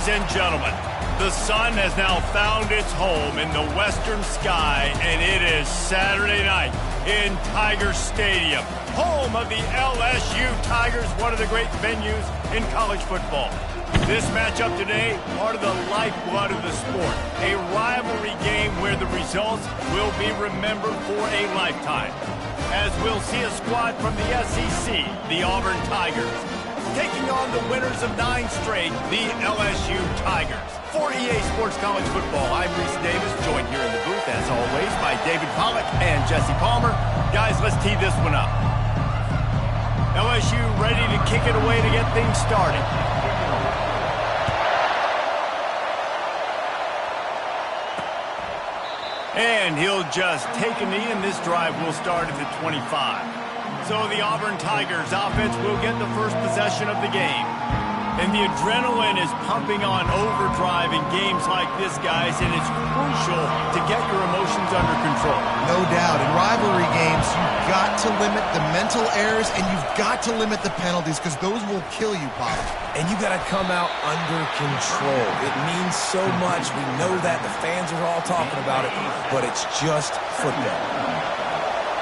Ladies and gentlemen, the sun has now found its home in the western sky, and it is Saturday night in Tiger Stadium, home of the LSU Tigers, one of the great venues in college football. This matchup today, part of the lifeblood of the sport, a rivalry game where the results will be remembered for a lifetime, as we'll see a squad from the SEC, the Auburn Tigers, taking on the winners of 9 straight, the LSU Tigers. For EA Sports College Football, I'm Reese Davis, joined here in the booth, as always, by David Pollack and Jesse Palmer. Guys, let's tee this one up. LSU ready to kick it away to get things started. And he'll just take a knee, and this drive will start at the 25. So the Auburn Tigers offense will get the first possession of the game. And the adrenaline is pumping on overdrive in games like this, guys, and it's crucial to get your emotions under control. No doubt. In rivalry games, you've got to limit the mental errors, and you've got to limit the penalties, because those will kill you, Bob. And you got to come out under control. It means so much. We know that. The fans are all talking about it, but it's just football.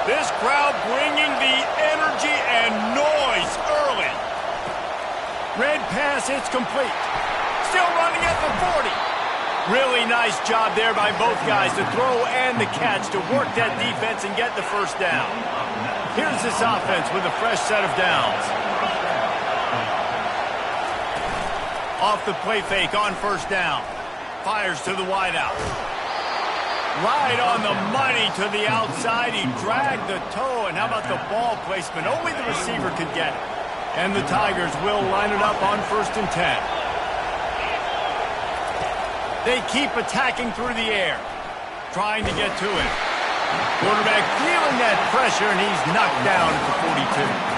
This crowd bringing the energy and noise early. Red pass, it's complete. Still running at the 40. Really nice job there by both guys, the throw and the catch, to work that defense and get the first down. Here's this offense with a fresh set of downs. Off the play fake on first down. Fires to the wideout. Right on the money to the outside. He dragged the toe, and how about the ball placement? Only the receiver could get it. And the Tigers will line it up on 1st and 10. They keep attacking through the air, trying to get to it. Quarterback feeling that pressure, and he's knocked down at the 42.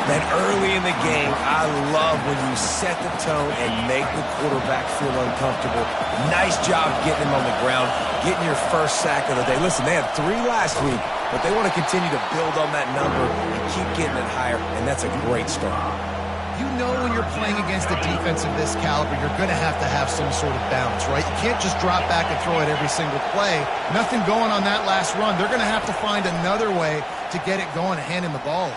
That early in the game, I love when you set the tone and make the quarterback feel uncomfortable. Nice job getting him on the ground, getting your first sack of the day. Listen, they had 3 last week, but they want to continue to build on that number and keep getting it higher, and that's a great start. You know when you're playing against a defense of this caliber, you're going to have some sort of balance, right? You can't just drop back and throw it every single play. Nothing going on that last run. They're going to have to find another way to get it going and hand him the ball.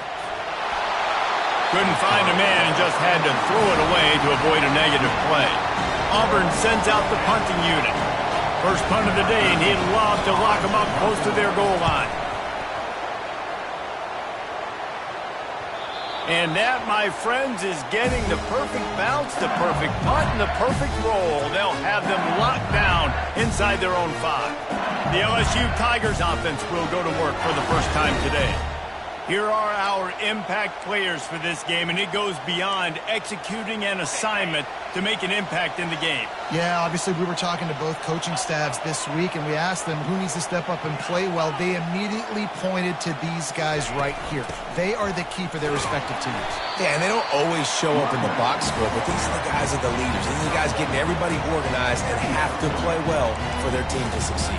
Couldn't find a man and just had to throw it away to avoid a negative play. Auburn sends out the punting unit. First punt of the day, and he'd love to lock them up close to their goal line. And that, my friends, is getting the perfect bounce, the perfect punt, and the perfect roll. They'll have them locked down inside their own 5. The LSU Tigers offense will go to work for the first time today. Here are our impact players for this game, and it goes beyond executing an assignment to make an impact in the game. Yeah, obviously we were talking to both coaching staffs this week, and we asked them who needs to step up and play well. They immediately pointed to these guys right here. They are the key for their respective teams. Yeah, and they don't always show up in the box score, but these are the guys that are the leaders. These are the guys getting everybody organized and have to play well for their team to succeed.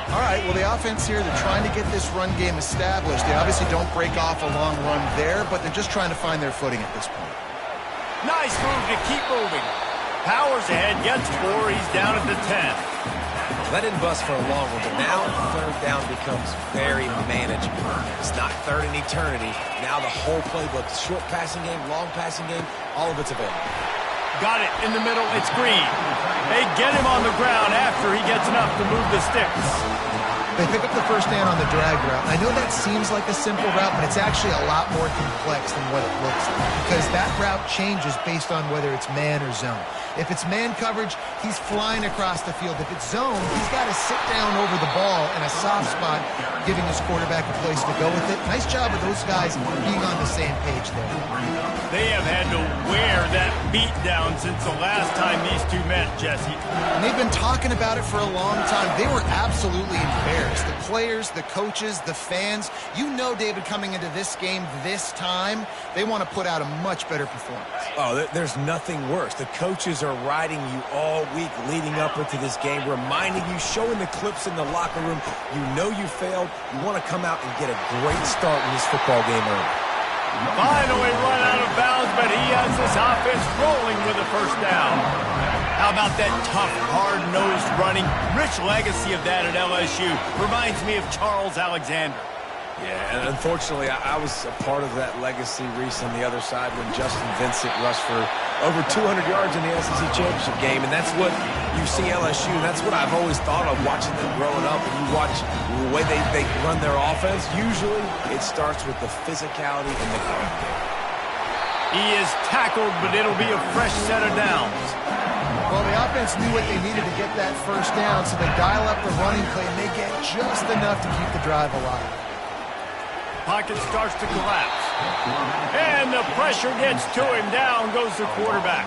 All right, well, the offense here, they're trying to get this run game established. They obviously don't break off a long run there, but they're just trying to find their footing at this point. Nice move to keep moving. Powers ahead, gets 4, he's down at the 10. That didn't bust for a long one, but now 3rd down becomes very manageable. It's not 3rd in eternity. Now the whole playbook, short passing game, long passing game, all of it's available. Got it in the middle, it's Green. They get him on the ground after he gets enough to move the sticks. They pick up the first down on the drag route. I know that seems like a simple route, but it's actually a lot more complex than what it looks like, because that route changes based on whether it's man or zone. If it's man coverage, he's flying across the field. If it's zone, he's got to sit down over the ball in a soft spot, giving his quarterback a place to go with it. Nice job of those guys being on the same page there. They have had to wear that beat down since the last time these two met, Jesse. And they've been talking about it for a long time. They were absolutely embarrassed. The players, the coaches, the fans. You know, David, coming into this game this time, they want to put out a much better performance. Oh, there's nothing worse. The coaches are riding you all week leading up into this game, reminding you, showing the clips in the locker room. You know you failed. You want to come out and get a great start in this football game early. Finally run out of bounds, but he has this offense rolling with a first down. How about that tough, hard-nosed running? Rich legacy of that at LSU. Reminds me of Charles Alexander. Yeah, and unfortunately, I was a part of that legacy, Reese, on the other side when Justin Vincent rushed for over 200 yards in the SEC championship game, and that's what you see LSU. That's what I've always thought of watching them growing up. And you watch the way they run their offense, usually it starts with the physicality and the ground game. He is tackled, but it'll be a fresh set of downs. Well, the offense knew what they needed to get that first down, so they dial up the running play, and they get just enough to keep the drive alive. Pocket starts to collapse. And the pressure gets to him. Down goes the quarterback.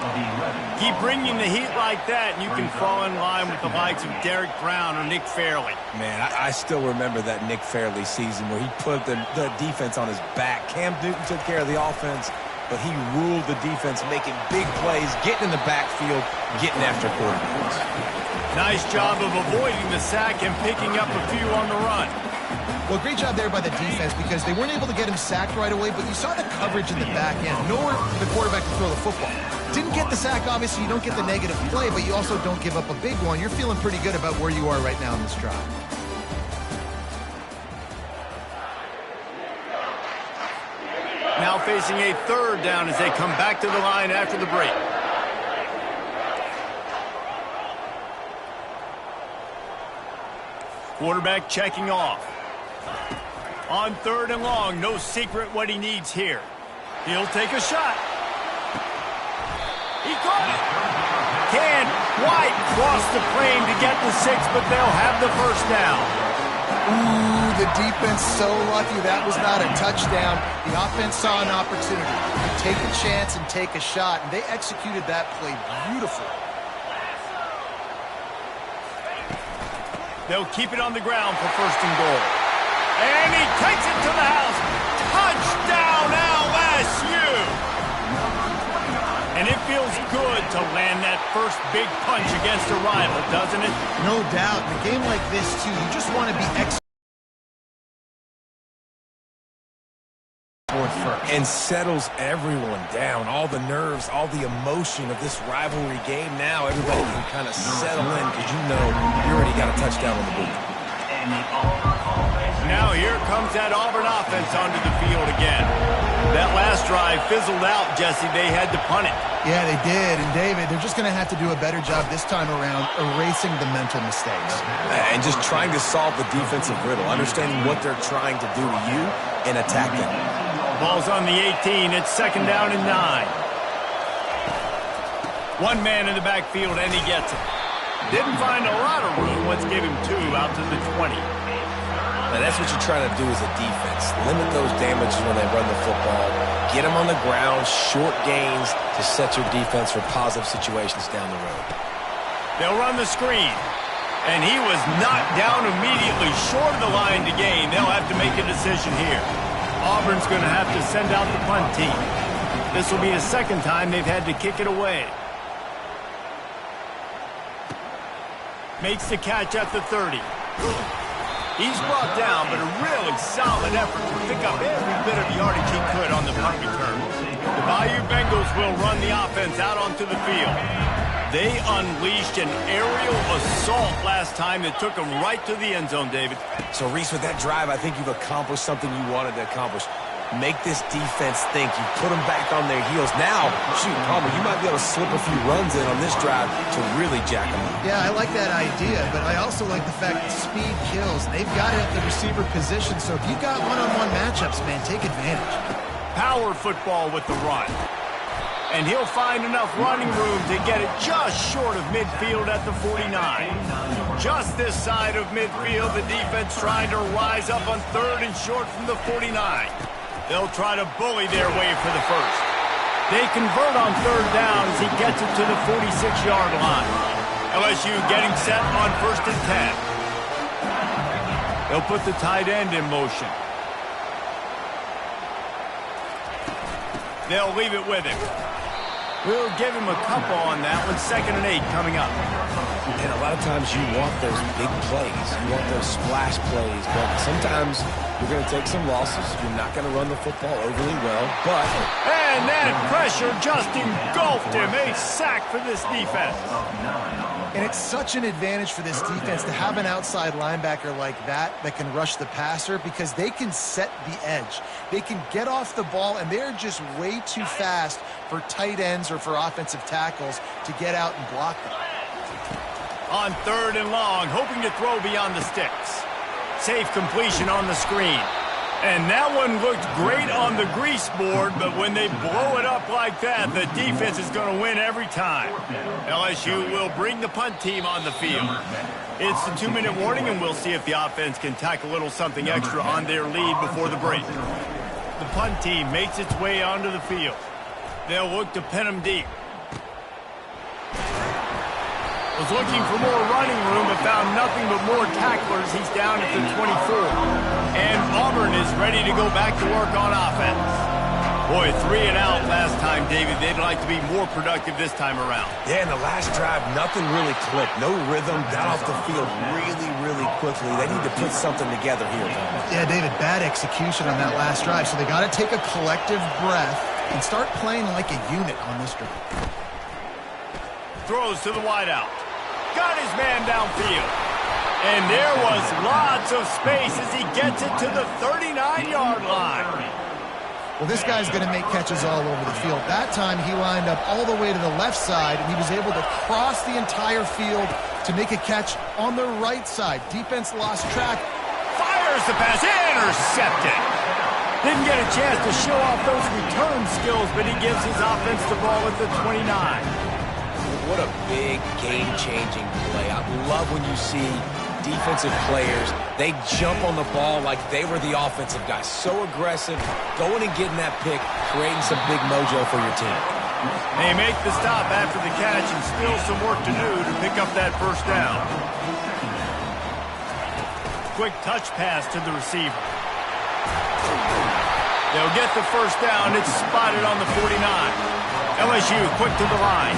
Keep bringing the heat like that, and you can fall in line with the likes of Derek Brown or Nick Fairley. Man, I still remember that Nick Fairley season where he put the defense on his back. Cam Newton took care of the offense, but he ruled the defense, making big plays, getting in the backfield, getting after quarterbacks. Nice job of avoiding the sack and picking up a few on the run. Well, great job there by the defense because they weren't able to get him sacked right away, but you saw the coverage in the back end. Nowhere for the quarterback to throw the football. Didn't get the sack, obviously. You don't get the negative play, but you also don't give up a big one. You're feeling pretty good about where you are right now in this drive. Now facing a third down as they come back to the line after the break. Quarterback checking off. On third and long, no secret what he needs here. He'll take a shot. He caught it. Can White cross the plane to get the 6, but they'll have the first down. Ooh, the defense so lucky that was not a touchdown. The offense saw an opportunity. You take a chance and take a shot, and they executed that play beautifully. They'll keep it on the ground for first and goal. And he takes it to the house. Touchdown, LSU! And it feels good to land that first big punch against a rival, doesn't it? No doubt. In a game like this, too, you just want to be and settles everyone down. All the nerves, all the emotion of this rivalry game. Now everybody can kind of settle in because you know you already got a touchdown on the board. Now here comes that Auburn offense onto the field again. That last drive fizzled out, Jesse. They had to punt it. Yeah, they did. And, David, they're just going to have to do a better job this time around erasing the mental mistakes. And just trying to solve the defensive riddle, understanding what they're trying to do to you and attack them. Ball's on the 18. It's second down and 9. One man in the backfield, and he gets it. Didn't find a lot of room. Let's give him 2 out to the 20. Now, that's what you're trying to do as a defense. Limit those damages when they run the football. Get them on the ground, short gains to set your defense for positive situations down the road. They'll run the screen. And he was knocked down immediately short of the line to gain. They'll have to make a decision here. Auburn's going to have to send out the punt team. This will be the second time they've had to kick it away. Makes the catch at the 30. He's brought down, but a really solid effort to pick up every bit of yardage he could on the punt return. The Bayou Bengals will run the offense out onto the field. They unleashed an aerial assault last time that took them right to the end zone, David. So, Reese, with that drive, I think you've accomplished something you wanted to accomplish. Make this defense think. You put them back on their heels. Now, shoot, Palmer, you might be able to slip a few runs in on this drive to really jack them up. Yeah, I like that idea, but I also like the fact that speed kills. They've got it at the receiver position, so if you've got one-on-one matchups, man, take advantage. Power football with the run. And he'll find enough running room to get it just short of midfield at the 49. Just this side of midfield, the defense trying to rise up on third and short from the 49. They'll try to bully their way for the first. They convert on third down as he gets it to the 46-yard line. LSU getting set on first and 10. They'll put the tight end in motion. They'll leave it with him. We'll give him a couple on that one. Second and 8 coming up. And a lot of times you want those big plays. You want those splash plays. But sometimes you're going to take some losses. You're not going to run the football overly well. But and that pressure just engulfed him. A sack for this defense. And it's such an advantage for this defense to have an outside linebacker like that can rush the passer, because they can set the edge. They can get off the ball, and they're just way too fast for tight ends or for offensive tackles to get out and block them. On 3rd and long, hoping to throw beyond the sticks. Safe completion on the screen. And that one looked great on the grease board, but when they blow it up like that, the defense is going to win every time. LSU will bring the punt team on the field. It's the 2-minute warning, and we'll see if the offense can tack a little something extra on their lead before the break. The punt team makes its way onto the field. They'll look to pin them deep. Was looking for more running room, but found nothing but more tacklers. He's down at the 24. And Auburn is ready to go back to work on offense. Boy, 3 and out last time, David. They'd like to be more productive this time around. yeah, in the last drive, nothing really clicked. No rhythm, got off the field really quickly. They need to put something together here. Yeah, David, bad execution on that last drive. So they got to take a collective breath and start playing like a unit on this drive. Throws to the wideout. Got his man downfield. And there was lots of space as he gets it to the 39-yard line. Well, this guy's going to make catches all over the field. That time, he lined up all the way to the left side, and he was able to cross the entire field to make a catch on the right side. Defense lost track. Fires the pass. Intercepted. Didn't get a chance to show off those return skills, but he gives his offense the ball at the 29. What a big game-changing play. I love when you see defensive players, they jump on the ball like they were the offensive guys. So aggressive, going and getting that pick, creating some big mojo for your team. They make the stop after the catch, and still some work to do to pick up that first down. Quick touch pass to the receiver. They'll get the first down. It's spotted on the 49. LSU quick to the line.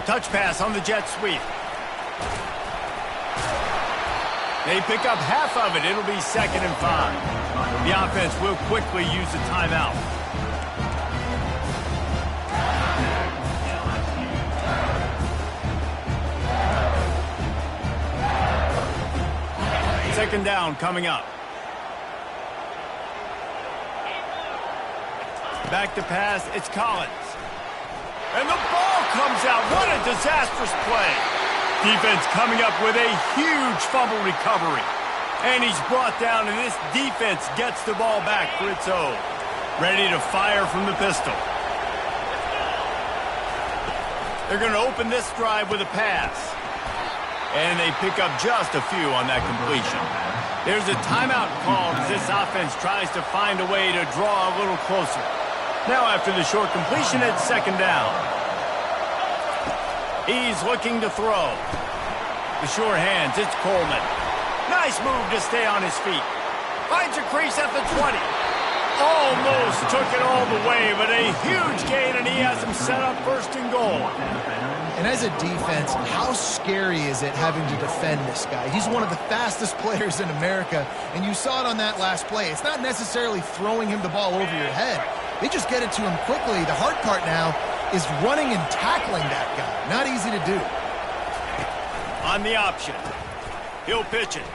Touch pass on the jet sweep. They pick up half of it. It'll be 2nd and 5. The offense will quickly use a timeout. Second down coming up. Back to pass. It's Collins. And the ball comes out. What a disastrous play. Defense coming up with a huge fumble recovery. And he's brought down, and this defense gets the ball back for its own. Ready to fire from the pistol. They're going to open this drive with a pass. And they pick up just a few on that completion. There's a timeout called as this offense tries to find a way to draw a little closer. Now after the short completion, it's 2nd down. He's looking to throw. The sure hands, it's Coleman. Nice move to stay on his feet. Finds a crease at the 20. Almost took it all the way, but a huge gain, and he has him set up 1st and goal. And as a defense, how scary is it having to defend this guy? He's one of the fastest players in America, and you saw it on that last play. It's not necessarily throwing him the ball over your head. They just get it to him quickly. The hard part now is running and tackling that guy. Not easy to do. On the option. He'll pitch it.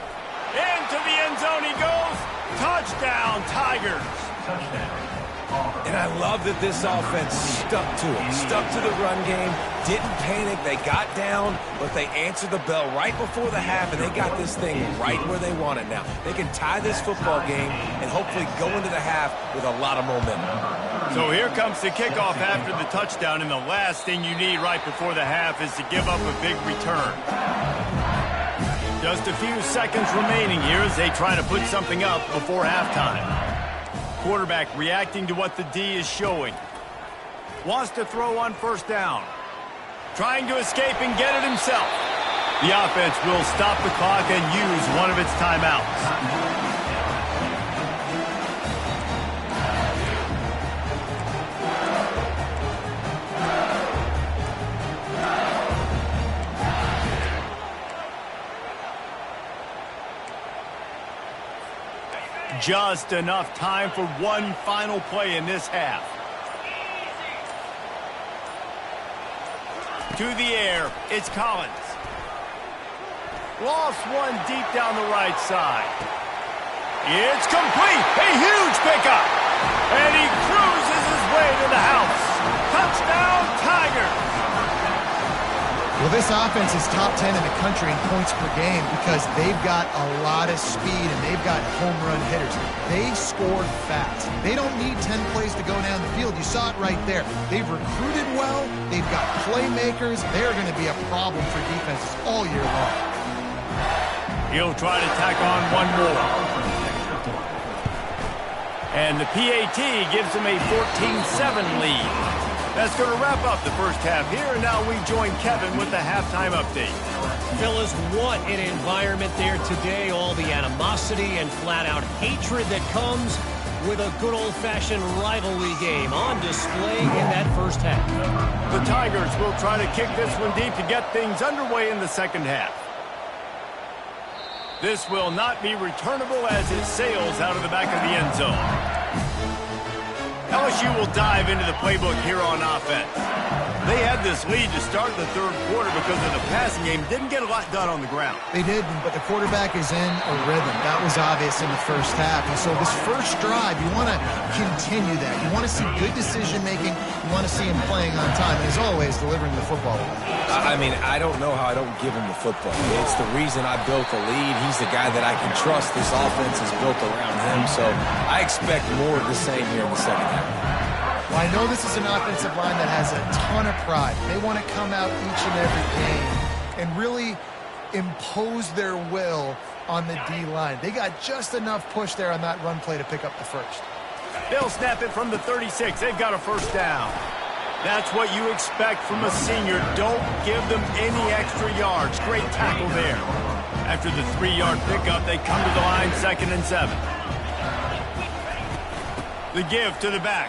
Into the end zone he goes. Touchdown, Tigers. And I love that this offense stuck to it, stuck to the run game, didn't panic. They got down, but they answered the bell right before the half, and they got this thing right where they want it now. They can tie this football game and hopefully go into the half with a lot of momentum. So here comes the kickoff after the touchdown, and the last thing you need right before the half is to give up a big return. Just a few seconds remaining here as they try to put something up before halftime. Quarterback reacting to what the D is showing. Wants to throw on 1st down. Trying to escape and get it himself. The offense will stop the clock and use one of its timeouts. Just enough time for one final play in this half. To the air, it's Collins. Lost one deep down the right side. It's complete. A huge pickup. And he cruises his way to the house. Touchdown, Tigers. Well, this offense is top 10 in the country in points per game because they've got a lot of speed and they've got home run hitters. They score fast. They don't need 10 plays to go down the field. You saw it right there. They've recruited well. They've got playmakers. They're going to be a problem for defenses all year long. He'll try to tack on one more. And the PAT gives him a 14-7 lead. That's going to wrap up the first half here, and now we join Kevin with the halftime update. Phyllis, what an environment there today. All the animosity and flat-out hatred that comes with a good old-fashioned rivalry game on display in that first half. The Tigers will try to kick this one deep to get things underway in the second half. This will not be returnable as it sails out of the back of the end zone. LSU will dive into the playbook here on offense. They had this lead to start the third quarter because of the passing game. Didn't get a lot done on the ground. They did, but the quarterback is in a rhythm. That was obvious in the first half. And so this first drive, you want to continue that. You want to see good decision-making. You want to see him playing on time. And as always, delivering the football. I mean, I don't know how I don't give him the football. It's the reason I built the lead. He's the guy that I can trust. This offense is built around him. So I expect more of the same here in the second half. Well, I know this is an offensive line that has a ton of pride. They want to come out each and every game and really impose their will on the D-line. They got just enough push there on that run play to pick up the first. They'll snap it from the 36. They've got a first down. That's what you expect from a senior. Don't give them any extra yards. Great tackle there. After the 3-yard pickup, they come to the line 2nd and 7. The give to the back.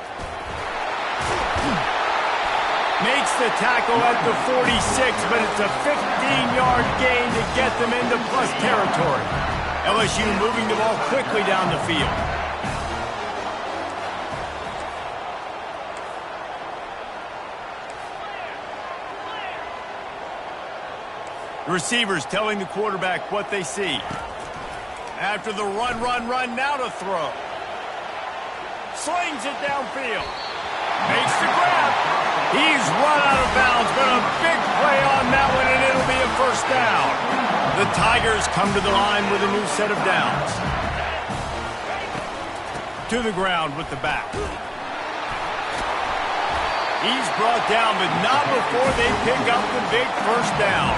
Makes the tackle at the 46, but it's a 15-yard gain to get them into plus territory. LSU moving the ball quickly down the field. The receivers telling the quarterback what they see. After the run, now to throw. Slings it downfield. Makes the grab. He's run out of bounds, but a big play on that one, and it'll be a first down. The Tigers come to the line with a new set of downs. To the ground with the back. He's brought down, but not before they pick up the big first down.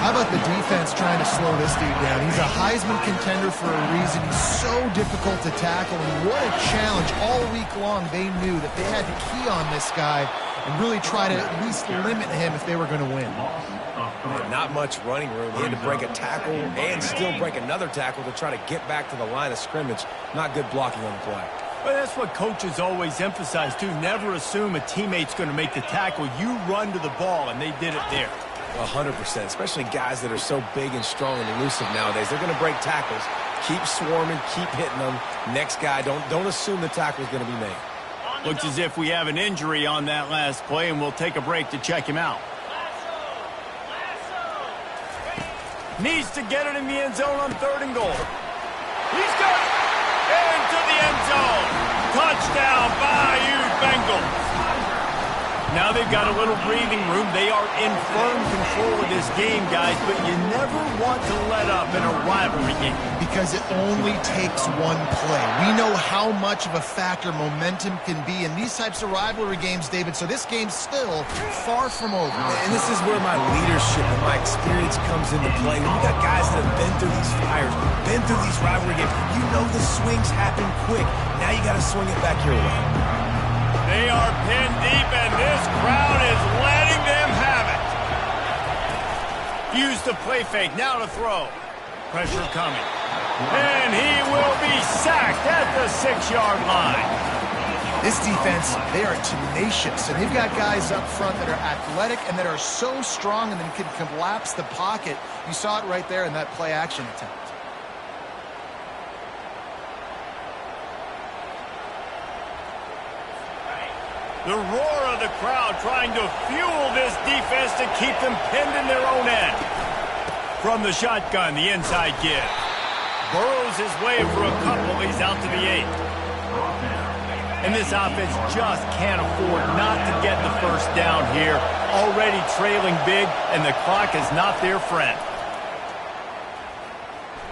How about the defense trying to slow this dude down? He's a Heisman contender for a reason. He's so difficult to tackle, and what a challenge. All week long, they knew that they had to key on this guy and really try to at least limit him if they were going to win. Not much running room. He had to break a tackle and still break another tackle to try to get back to the line of scrimmage. Not good blocking on the play. Well, that's what coaches always emphasize, too. Never assume a teammate's going to make the tackle. You run to the ball, and they did it there. 100%, especially guys that are so big and strong and elusive nowadays. They're going to break tackles. Keep swarming, keep hitting them. Next guy, don't assume the tackle is going to be made. Looks as if we have an injury on that last play, and we'll take a break to check him out. Needs to get it in the end zone on 3rd and goal. He's got it. Into the end zone. Touchdown, Bayou Bengals. Now they've got a little breathing room. They are in firm control of this game, guys, but you never want to let up in a rivalry game. Because it only takes one play. We know how much of a factor momentum can be in these types of rivalry games, David, so this game's still far from over. And this is where my leadership and my experience comes into play. When you got guys that have been through these fires, been through these rivalry games, you know the swings happen quick. Now you got to swing it back your way. They are pinned deep, and this crowd is letting them have it. Use the play fake, now to throw. Pressure coming. And he will be sacked at the 6-yard line. This defense, they are tenacious, and they've got guys up front that are athletic and that are so strong and then can collapse the pocket. You saw it right there in that play-action attempt. The roar of the crowd trying to fuel this defense to keep them pinned in their own end. From the shotgun, the inside give. Burrows his way for a couple. He's out to the 8. And this offense just can't afford not to get the first down here. Already trailing big, and the clock is not their friend.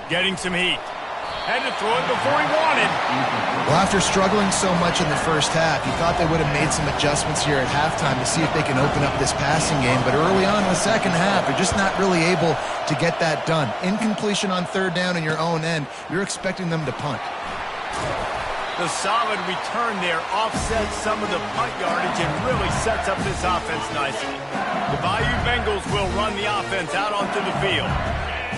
Getting some heat. Had to throw it before he wanted. Well, after struggling so much in the first half, you thought they would have made some adjustments here at halftime to see if they can open up this passing game. But early on in the second half, they're just not really able to get that done. Incompletion on third down in your own end, you're expecting them to punt. The solid return there offsets some of the punt yardage and really sets up this offense nicely. The Bayou Bengals will run the offense out onto the field.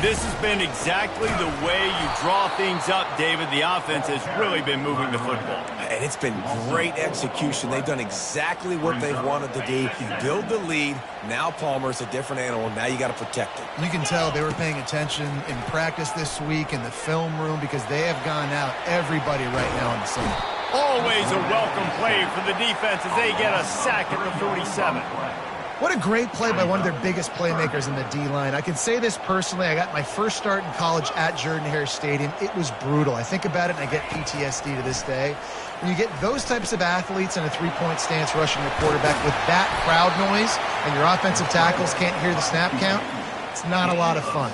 This has been exactly the way you draw things up, David. The offense has really been moving the football. And it's been great execution. They've done exactly what they've wanted to do. Build the lead. Now Palmer's a different animal. Now you got to protect it. You can tell they were paying attention in practice this week in the film room because they have gone out everybody right now on the side. Always a welcome play for the defense as they get a sack at the 47. What a great play by one of their biggest playmakers in the D-line. I can say this personally. I got my first start in college at Jordan-Hare Stadium. It was brutal. I think about it and I get PTSD to this day. When you get those types of athletes in a three-point stance rushing the quarterback with that crowd noise and your offensive tackles can't hear the snap count, it's not a lot of fun.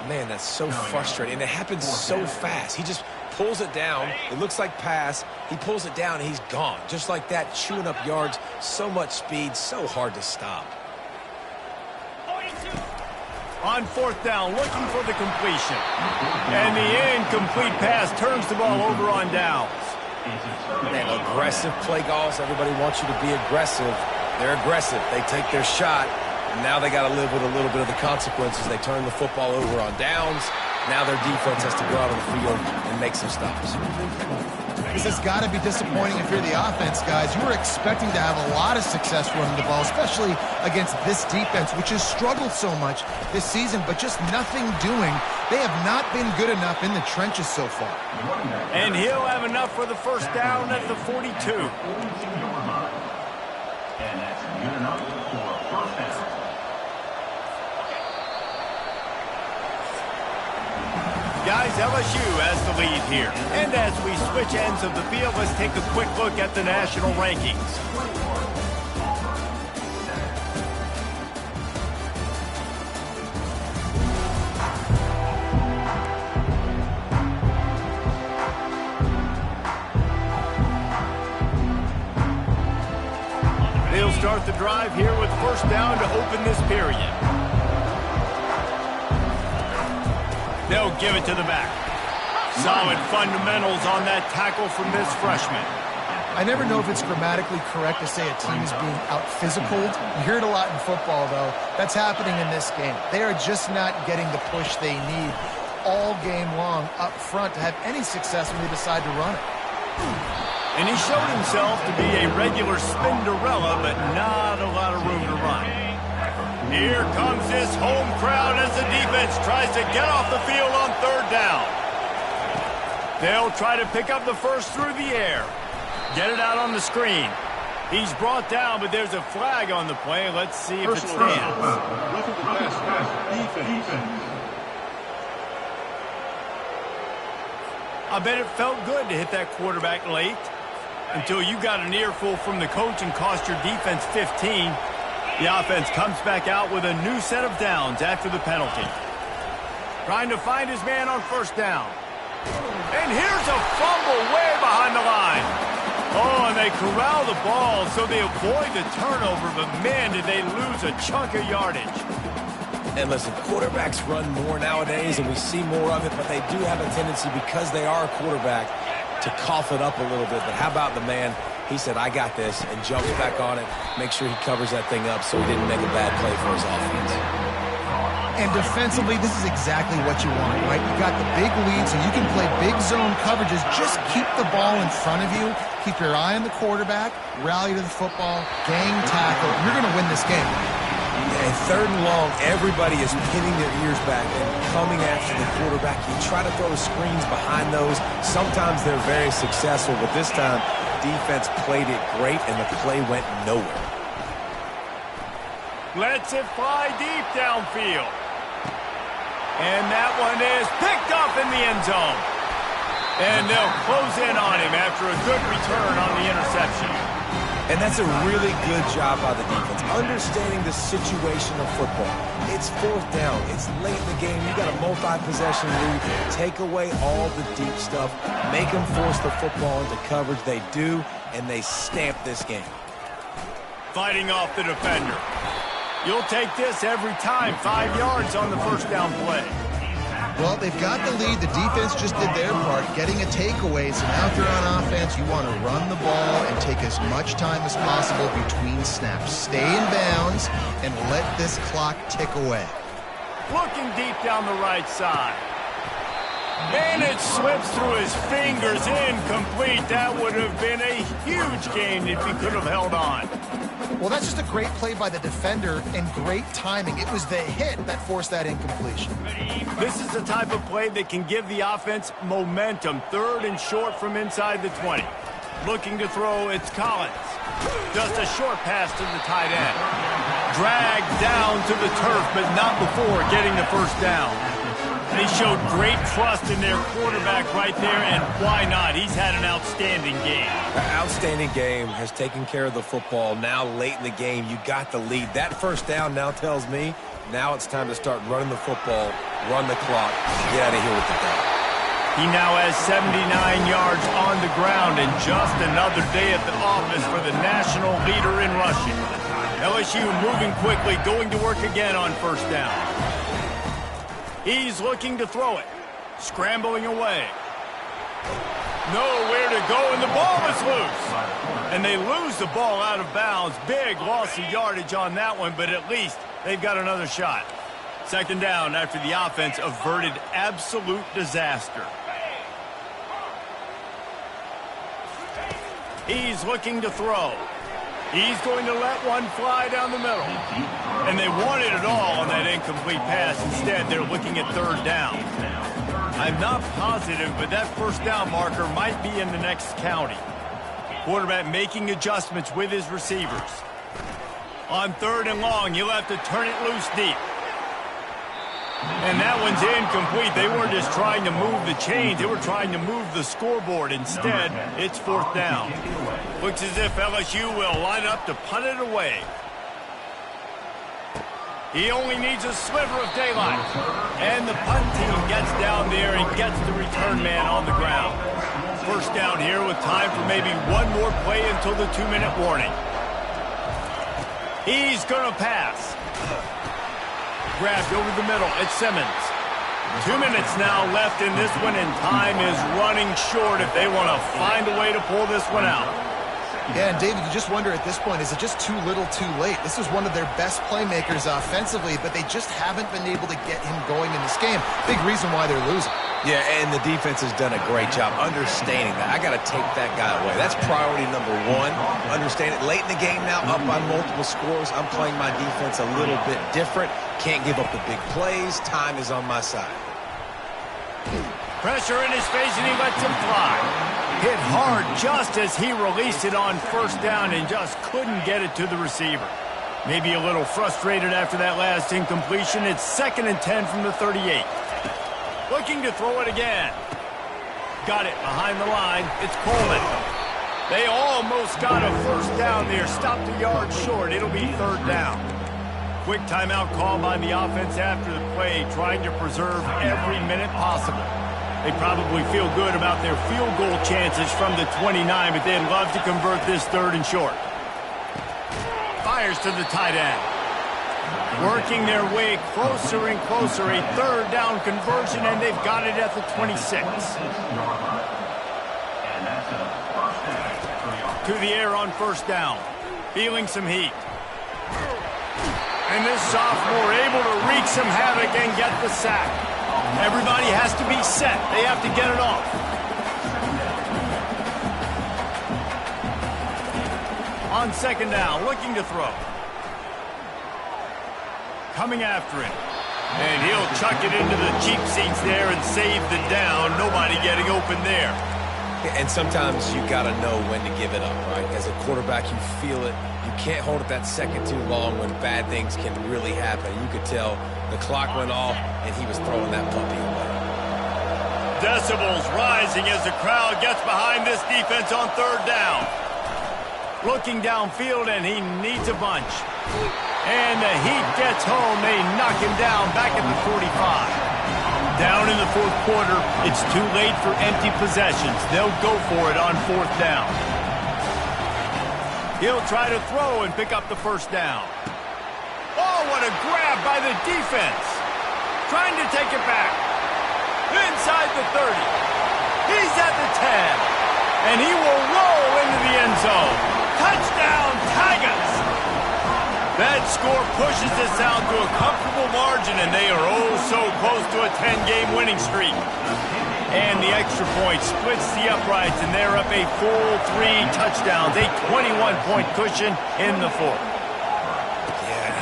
Man, that's so frustrating. And it happens so fast. He just pulls it down. It looks like pass. He pulls it down and he's gone. Just like that, chewing up yards. So much speed, so hard to stop. On fourth down, looking for the completion. And the incomplete pass turns the ball over on downs. Man, aggressive play calls. Everybody wants you to be aggressive. They're aggressive. They take their shot. And now they got to live with a little bit of the consequences. They turn the football over on downs. Now their defense has to go out on the field and make some stops. This has got to be disappointing if you're the offense, guys. You were expecting to have a lot of success running the ball, especially against this defense, which has struggled so much this season, but just nothing doing. They have not been good enough in the trenches so far. And he'll have enough for the first down at the 42. And that's good enough for a first down. Guys, LSU has the lead here. And as we switch ends of the field, let's take a quick look at the national rankings. They'll start the drive here with first down to open this period. They'll give it to the back. Solid fundamentals on that tackle from this freshman. I never know if it's grammatically correct to say a team is being out-physicaled. You hear it a lot in football, though. That's happening in this game. They are just not getting the push they need all game long up front to have any success when they decide to run it. And he showed himself to be a regular Spinderella, but not a lot of room to run. Here comes this home crowd as the defense tries to get off the field on third down. They'll try to pick up the first through the air. Get it out on the screen. He's brought down, but there's a flag on the play. Let's see if it stands. I bet it felt good to hit that quarterback late until you got an earful from the coach and cost your defense 15. The offense comes back out with a new set of downs after the penalty. Trying to find his man on first down. And here's a fumble way behind the line. Oh, and they corral the ball so they avoid the turnover, but man, did they lose a chunk of yardage. And listen, quarterbacks run more nowadays, and we see more of it, but they do have a tendency, because they are a quarterback, to cough it up a little bit. But how about the man? He said, I got this, and jumps back on it, make sure he covers that thing up so he didn't make a bad play for his offense. And defensively, this is exactly what you want, right? You got the big lead, so you can play big zone coverages. Just keep the ball in front of you. Keep your eye on the quarterback. Rally to the football. Gang tackle. You're going to win this game. And third and long, everybody is pinning their ears back and coming after the quarterback. You try to throw screens behind those. Sometimes they're very successful, but this time defense played it great, and the play went nowhere. Lets it fly deep downfield. And that one is picked up in the end zone. And they'll close in on him after a good return on the interception. And that's a really good job by the defense, understanding the situation of football. It's fourth down. It's late in the game. You got a multi-possession lead. Take away all the deep stuff. Make them force the football into coverage. They do, and they stamp this game. Fighting off the defender. You'll take this every time. 5 yards on the first down play. Well, they've got the lead. The defense just did their part, getting a takeaway. So now if you're on offense, you want to run the ball and take as much time as possible between snaps. Stay in bounds and let this clock tick away. Looking deep down the right side. And it slips through his fingers, incomplete. That would have been a huge gain if he could have held on. Well, that's just a great play by the defender and great timing. It was the hit that forced that incompletion. This is the type of play that can give the offense momentum. 3rd and short from inside the 20. Looking to throw, it's Collins. Just a short pass to the tight end. Dragged down to the turf, but not before getting the first down. They showed great trust in their quarterback right there, and why not? He's had an outstanding game. An outstanding game, has taken care of the football. Now, late in the game, you got the lead. That first down now tells me now it's time to start running the football, run the clock, and get out of here with the ball. He now has 79 yards on the ground, and just another day at the office for the national leader in rushing. LSU moving quickly, going to work again on first down. He's looking to throw it. Scrambling away. Nowhere to go, and the ball is loose. And they lose the ball out of bounds. Big loss of yardage on that one, but at least they've got another shot. 2nd down after the offense averted absolute disaster. He's looking to throw. He's going to let one fly down the middle. And they wanted it all on that incomplete pass. Instead, they're looking at 3rd down. I'm not positive, but that first down marker might be in the next county. Quarterback making adjustments with his receivers. On 3rd and long, he'll have to turn it loose deep. And that one's incomplete. They weren't just trying to move the chains. They were trying to move the scoreboard. Instead, it's 4th down. Looks as if LSU will line up to punt it away. He only needs a sliver of daylight. And the punt team gets down there and gets the return man on the ground. First down here with time for maybe one more play until the 2-minute warning. He's going to pass. Grabbed over the middle. It's Simmons. 2 minutes now left in this one, and time is running short if they want to find a way to pull this one out. Yeah, and David, you just wonder at this point, is it just too little too late? This is one of their best playmakers offensively, but they just haven't been able to get him going in this game. Big reason why they're losing. Yeah, and the defense has done a great job understanding that. I got to take that guy away. That's priority number 1. Understand it. Late in the game now, up by multiple scores. I'm playing my defense a little bit different. Can't give up the big plays. Time is on my side. Pressure in his face, and he lets him fly. Hit hard just as he released it on first down and just couldn't get it to the receiver. Maybe a little frustrated after that last incompletion. It's 2nd and 10 from the 38. Looking to throw it again. Got it behind the line. It's Coleman. They almost got a first down there. Stopped a yard short. It'll be 3rd down. Quick timeout call by the offense after the play, trying to preserve every minute possible. They probably feel good about their field goal chances from the 29, but they'd love to convert this 3rd and short. Fires to the tight end. Working their way closer and closer. A 3rd down conversion, and they've got it at the 26. To the air on first down. Feeling some heat. And this sophomore able to wreak some havoc and get the sack. Everybody has to be set. They have to get it off. On 2nd down, looking to throw. Coming after him. And he'll chuck it into the cheap seats there and save the down. Nobody getting open there. And sometimes you got to know when to give it up, right? As a quarterback, you feel it. You can't hold it that second too long when bad things can really happen. You could tell the clock went off, and he was throwing that puppy away. Decibels rising as the crowd gets behind this defense on third down. Looking downfield, and he needs a bunch. And the heat gets home. They knock him down back at the 45. Down in the fourth quarter, it's too late for empty possessions. They'll go for it on fourth down. He'll try to throw and pick up the first down. Oh, what a grab by the defense. Trying to take it back. Inside the 30. He's at the 10. And he will roll into the end zone. Touchdown, Tigers! That score pushes this out to a comfortable margin, and they are oh so close to a 10-game winning streak. And the extra point splits the uprights, and they're up a full 3 touchdowns, a 21-point cushion in the fourth.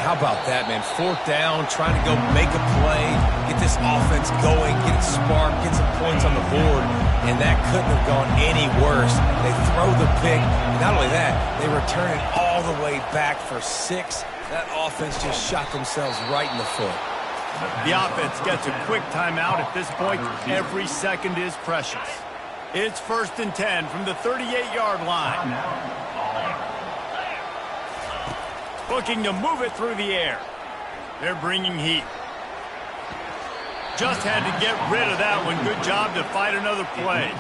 How about that, man? Fourth down, trying to go make a play, get this offense going, get it sparked, get some points on the board, and that couldn't have gone any worse. They throw the pick, and not only that, they return it all the way back for 6. That offense just shot themselves right in the foot. The offense gets a quick timeout at this point. Every second is precious. It's 1st and 10 from the 38-yard line. Looking to move it through the air. They're bringing heat. Just had to get rid of that one. Good job to fight another play.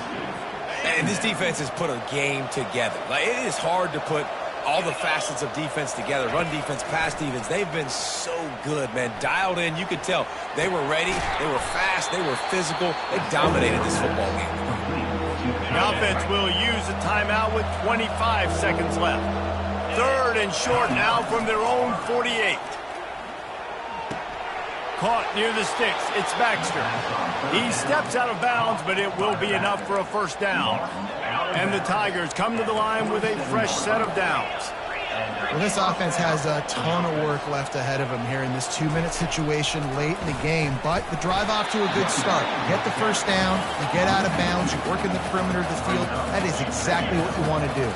And this defense has put a game together. Like, it is hard to put all the facets of defense together. Run defense, pass defense. They've been so good, man. Dialed in. You could tell they were ready. They were fast. They were physical. They dominated this football game. The offense will use a timeout with 25 seconds left. 3rd and short now from their own 48. Caught near the sticks. It's Baxter. He steps out of bounds, but it will be enough for a first down. And the Tigers come to the line with a fresh set of downs. Well, this offense has a ton of work left ahead of them here in this 2-minute situation late in the game. But the drive off to a good start. You get the first down, you get out of bounds, you work in the perimeter of the field. That is exactly what you want to do.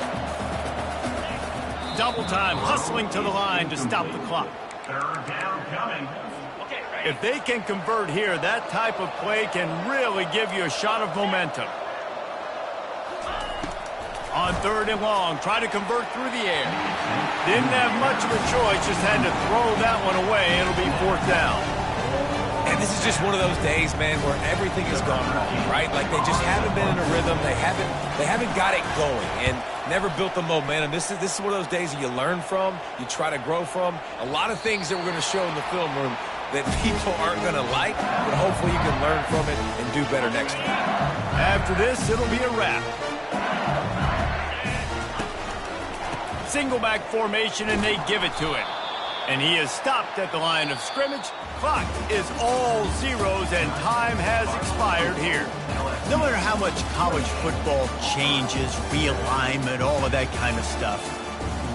Double time, hustling to the line to stop the clock. Third down coming. If they can convert here, that type of play can really give you a shot of momentum. On 3rd and long, try to convert through the air. Didn't have much of a choice, just had to throw that one away. It'll be 4th down. And this is just one of those days, man, where everything has gone wrong, right? Like, they just haven't been in a rhythm. They haven't got it going and never built the momentum. This is one of those days that you learn from, you try to grow from. A lot of things that we're going to show in the film room that people aren't going to like, but hopefully you can learn from it and do better next time. After this, it'll be a wrap. Single back formation, and they give it to him. And he is stopped at the line of scrimmage. Clock is all zeros, and time has expired here. No matter how much college football changes, realignment, all of that kind of stuff,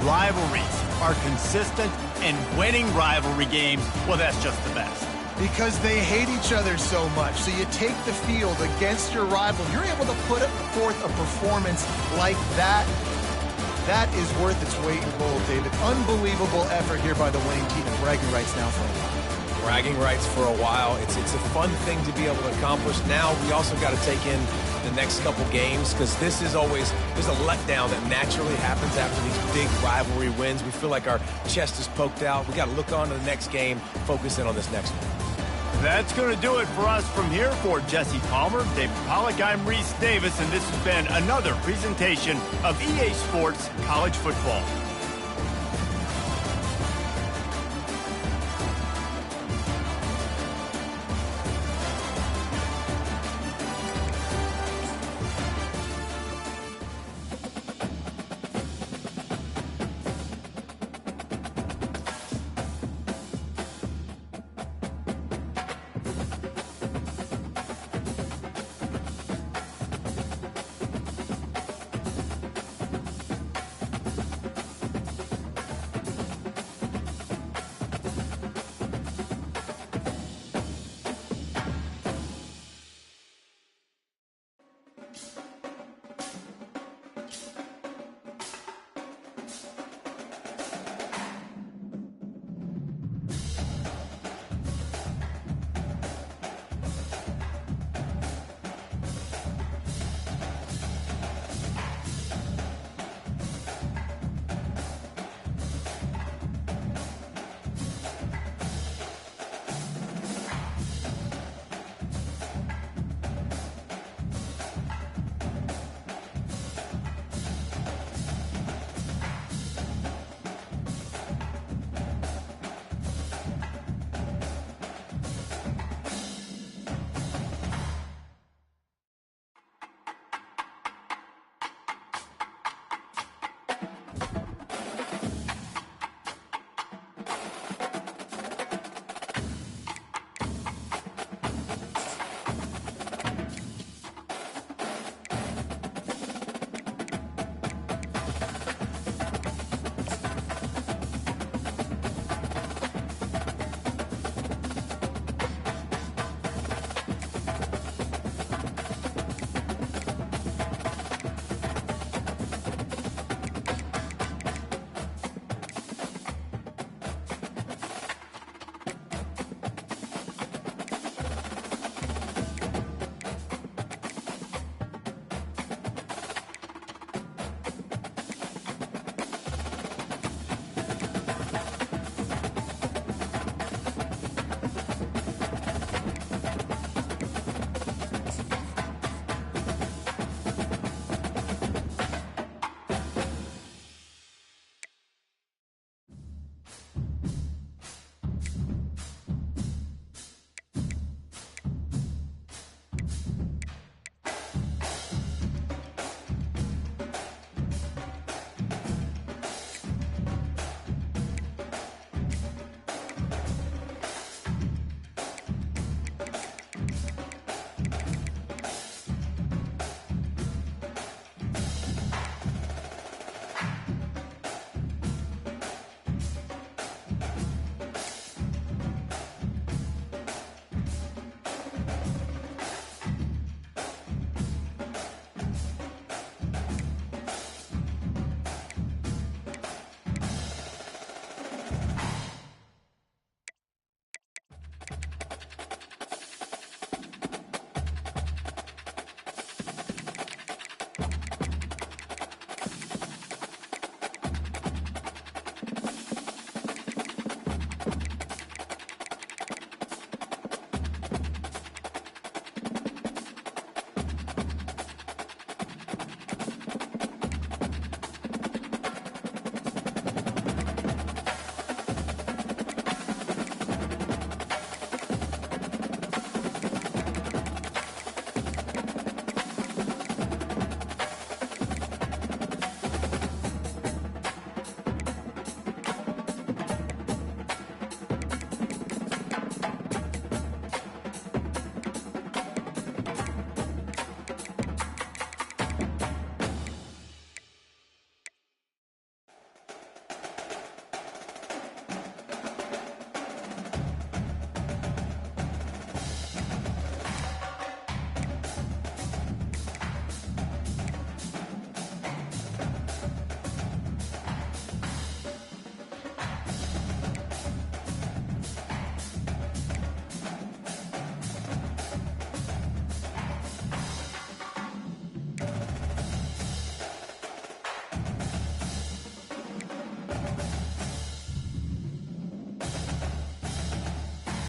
rivalries are consistent, and winning rivalry games, well, that's just the best. Because they hate each other so much. So you take the field against your rival. You're able to put forth a performance like that. That is worth its weight in gold, David. Unbelievable effort here by the winning team, and bragging rights now for a while. Bragging rights for a while. It's a fun thing to be able to accomplish. Now we also got to take in the next couple games, because this is always, there's a letdown that naturally happens after these big rivalry wins. We feel like our chest is poked out. We got to look on to the next game, focus in on this next one. That's going to do it for us from here. For Jesse Palmer, David Pollack, I'm Reese Davis, and this has been another presentation of EA Sports College Football.